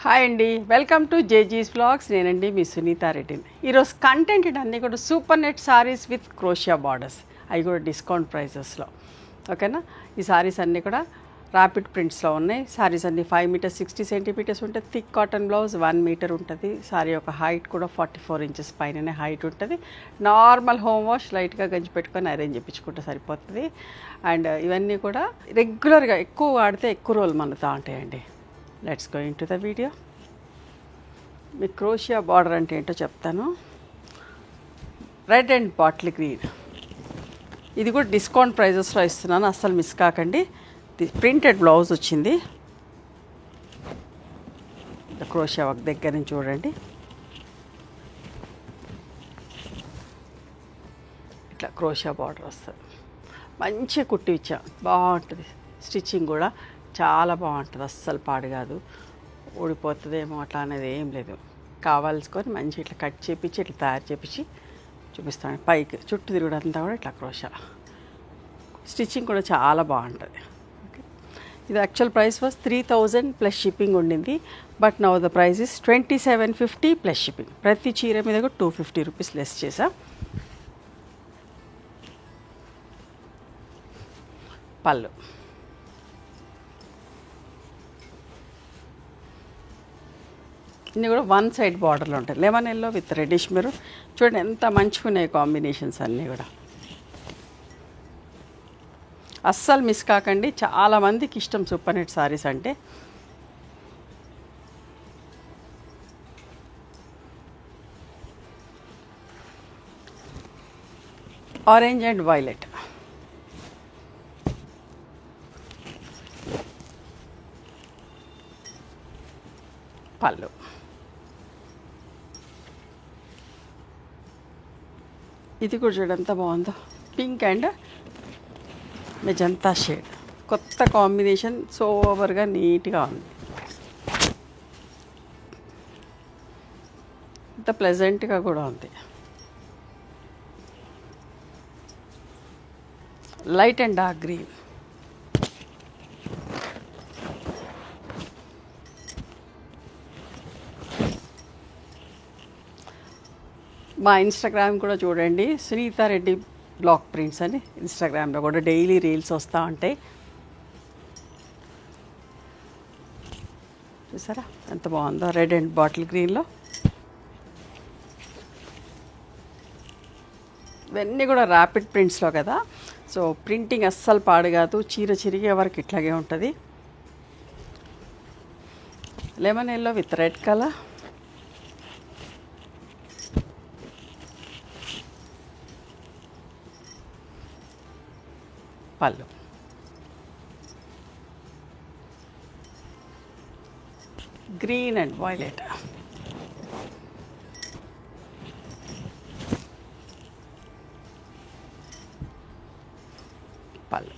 Hi అండి, welcome to జేజీస్ vlogs. నేనండి మీ సునీత రెడ్డి. ఈరోజు కంటెంట్ అన్నీ కూడా super net sarees with crochet borders, అవి కూడా డిస్కౌంట్ ప్రైజెస్లో. ఓకేనా, ఈ సారీస్ అన్నీ కూడా ర్యాపిడ్ ప్రింట్స్లో ఉన్నాయి. సారీస్ అన్నీ 5 మీటర్స్ 60 సెంటీమీటర్స్ ఉంటుంది. థిక్ కాటన్ బ్లౌజ్ 1 మీటర్ ఉంటుంది. సారీ యొక్క హైట్ కూడా 44 ఇంచెస్ పైననే హైట్ ఉంటుంది. నార్మల్ హోమ్ వాష్ లైట్గా గంజి పెట్టుకొని అరేంజ్ చేయించుకుంటే సరిపోతుంది. అండ్ ఇవన్నీ కూడా రెగ్యులర్గా ఎక్కువ వాడితే ఎక్కువ రోజులు మన్నుతూ ఉంటాయండి. Let's go in to the video. Me క్రోషియా border అంటే ఏంటో చెప్తాను. రెడ్ అండ్ బాటిల్ గ్రీన్, ఇది కూడా డిస్కౌంట్ ప్రైజెస్లో ఇస్తున్నాను, అస్సలు మిస్ కాకండి. ప్రింటెడ్ బ్లౌజ్ వచ్చింది. క్రోషియా వర్క్ దగ్గర నుంచి చూడండి, ఇట్లా క్రోషియా బార్డర్ వస్తుంది. మంచి కుట్టి ఇచ్చా, బాగుంటుంది. స్టిచ్చింగ్ కూడా చాలా బాగుంటుంది, అస్సలు పాడు కాదు. ఊడిపోతుందేమో అట్లా అనేది ఏం లేదు. కావాల్సుకొని మంచి ఇట్లా కట్ చేపించి ఇట్లా తయారు చేపించి చూపిస్తాను. పైకి చుట్టూ తిరుగుడంతా కూడా ఇట్లా క్రోషా. స్టిచ్చింగ్ కూడా చాలా బాగుంటుంది. ఓకే, ఇది actual price was 3000 plus shipping ఉండింది. But now the price is 2750 plus shipping. ప్రతి చీర మీద కూడా 250 రూపీస్ లెస్ చేసా. పళ్ళు, ఇన్ని కూడా 1 సైడ్ బార్డర్లో ఉంటాయి. Lemon yellow with reddish maroon. చూడండి ఎంత మంచిగా ఉన్నాయి కాంబినేషన్స్ అన్నీ కూడా. అస్సలు మిస్ కాకండి, చాలామందికి ఇష్టం సూపర్ నెట్ సారీస్ అంటే. ఆరెంజ్ అండ్ వైలెట్, పళ్ళు. ఇది కూడా చూడండి ఎంత బాగుందో, పింక్ అండ్ మెజంతా షేడ్. కొత్త కాంబినేషన్, సోవర్గా నీట్గా ఉంది. ఇంత ప్లెజెంట్గా కూడా ఉంది. లైట్ అండ్ డార్క్ గ్రీన్, మా ఇన్స్టాగ్రామ్ కూడా చూడండి, సునీత రెడ్డి బ్లాక్ ప్రింట్స్ అని. ఇన్స్టాగ్రామ్లో కూడా డైలీ రీల్స్ వస్తూ ఉంటాయి. చూసారా ఎంత బాగుందో, రెడ్ అండ్ బాటిల్ గ్రీన్లో. ఇవన్నీ కూడా ర్యాపిడ్ ప్రింట్స్లో కదా, సో ప్రింటింగ్ అస్సలు పాడు కాదు. చీర చిరిగే వరకు ఇట్లాగే ఉంటుంది. Lemon yellow with red colour, పళ్ళు. గ్రీన్ అండ్ వైలెట్, పళ్ళు.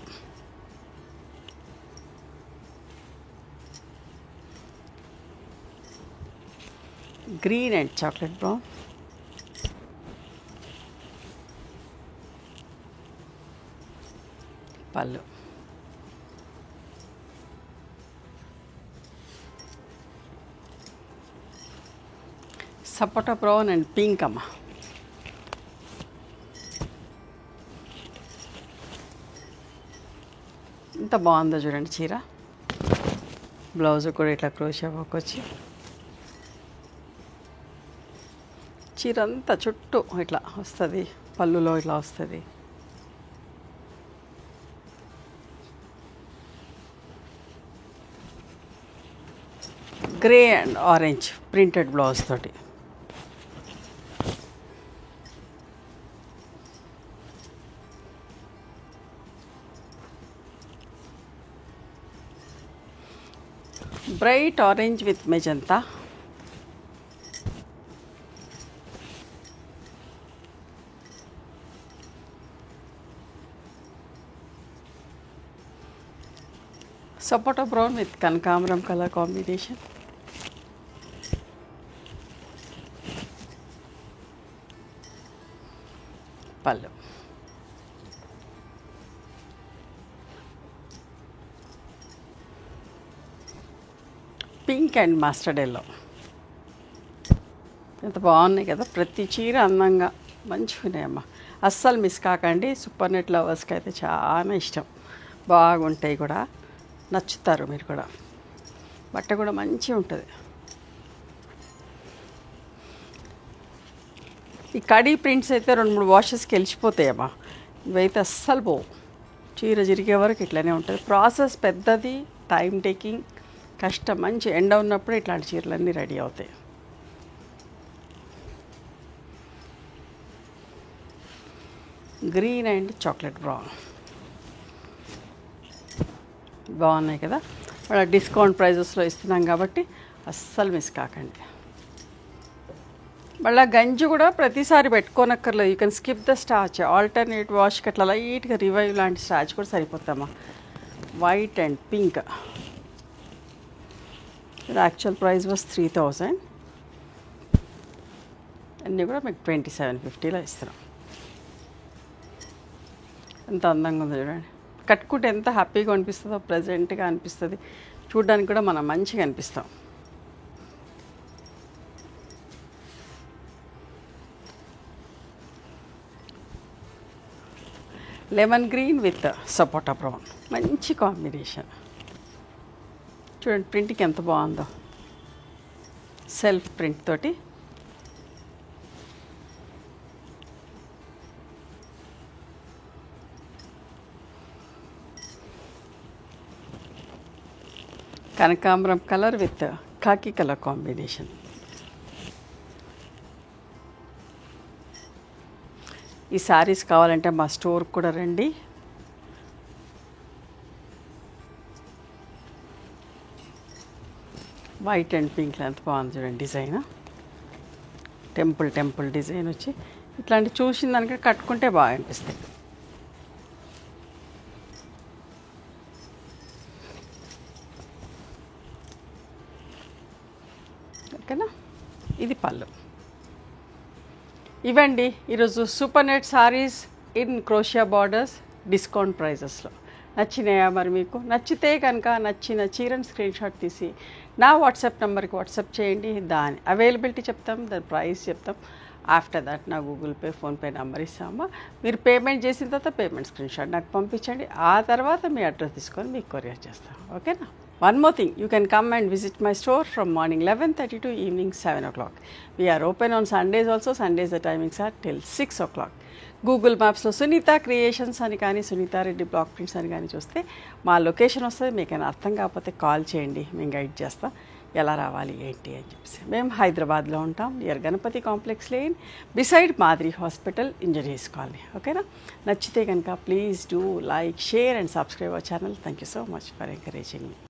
గ్రీన్ అండ్ చాక్లెట్ బ్రౌన్, పళ్ళు. సపోటా బ్రౌన్ అండ్ పింక్ అమ్మ. ఎంత బాగుందో చూడండి చీర. బ్లౌజ్ కూడా ఇట్లా క్రోషియా వర్క్ వచ్చి, చీర అంతా చుట్టూ ఇట్లా వస్తుంది, పళ్ళులో ఇట్లా వస్తుంది. Grey and orange printed blouse తోటి. Bright orange with magenta, sapota brown with కనకాంబరం కలర్ కాంబినేషన్, పళ్ళు. Pink and mustard yellow. ఎంత బాగున్నాయి కదా, ప్రతి చీర అందంగా మంచిగా ఉన్నాయమ్మా. అస్సలు మిస్ కాకండి. సూపర్ నెట్ లవర్స్కి అయితే చాలా ఇష్టం, బాగుంటాయి కూడా, నచ్చుతారు మీరు కూడా. బట్ట కూడా మంచిగా ఉంటుంది. ఈ కడీ ప్రింట్స్ అయితే 2-3 వాషెస్కి వెళ్ళిపోతాయమ్మా. ఇవైతే అస్సలు పోవు, చీర జరిగే వరకు ఇట్లనే ఉంటుంది. ప్రాసెస్ పెద్దది, టైం టేకింగ్, కష్టం. మంచి ఎండ ఉన్నప్పుడు ఇట్లాంటి చీరలన్నీ రెడీ అవుతాయి. గ్రీన్ అండ్ చాక్లెట్ బ్రౌన్ బాగున్నాయి కదా. మన డిస్కౌంట్ ప్రైజెస్లో ఇస్తున్నాం కాబట్టి అస్సలు మిస్ కాకండి. మళ్ళీ గంజి కూడా ప్రతిసారి పెట్టుకోనక్కర్లేదు. You can skip the starch. Alternate వాష్కి అట్లా లైట్గా రివైవ్ లాంటి స్టార్చ్ కూడా సరిపోతామా. White and pink. Actual price was 3000, అన్నీ కూడా మీకు 2750లో ఇస్తున్నాం. ఎంత అందంగా ఉంది చూడండి. కట్టుకుంటే ఎంత హ్యాపీగా అనిపిస్తుందో, ప్రెజెంట్గా అనిపిస్తుంది. చూడడానికి కూడా మనం మంచిగా అనిపిస్తాం. Lemon green with sapota brown, మంచి కాంబినేషన్. చూడండి ప్రింట్కి ఎంత బాగుందో, సెల్ఫ్ ప్రింట్ తోటి. కనకాంబరం colour with khaki colour combination. ఈ శారీస్ కావాలంటే మా స్టోర్కి కూడా రండి. వైట్ అండ్ పింక్లో ఎంత బాగుంది చూడండి డిజైన్. టెంపుల్ డిజైన్ వచ్చి ఇట్లాంటి చూసిన దానికి కట్టుకుంటే బాగా అనిపిస్తాయి. ఓకేనా, ఇది పళ్ళు. ఇవండి ఈరోజు super net sarees in crochet borders discount ప్రైజెస్లో. నచ్చినాయా మరి మీకు? నచ్చితే కనుక నచ్చిన చీరను స్క్రీన్ షాట్ తీసి నా వాట్సాప్ నెంబర్కి వాట్సాప్ చేయండి. దాని అవైలబిలిటీ చెప్తాం, దాని ప్రైస్ చెప్తాం. ఆఫ్టర్ దట్ నా గూగుల్ పే, ఫోన్పే నెంబర్ ఇస్తామా. మీరు పేమెంట్ చేసిన తర్వాత పేమెంట్ స్క్రీన్ షాట్ నాకు పంపించండి. ఆ తర్వాత మీ అడ్రస్ తీసుకొని మీకు కొరియర్ చేస్తాం. ఓకేనా. One more thing, you can come and visit my store from morning 11:30 to evening 7 o'clock. We are open on Sundays also. Sundays the timings are till 6 o'clock. Google మ్యాప్స్లో Sunitha creations అని కానీ, Sunitha Reddy block prints అని కానీ చూస్తే మా location వస్తుంది. మీకు అర్థం కాకపోతే కాల్ చేయండి, మేము గైడ్ చేస్తాం ఎలా రావాలి ఏంటి అని చెప్పేసి. మేము హైదరాబాద్లో ఉంటాం, near Ganapathi complex lane, beside మాదిరి హాస్పిటల్, ఇంజనీర్స్ కాలనీ. ఓకేనా. నచ్చితే కనుక please do like, share and subscribe our channel. Thank you so much for encouraging me.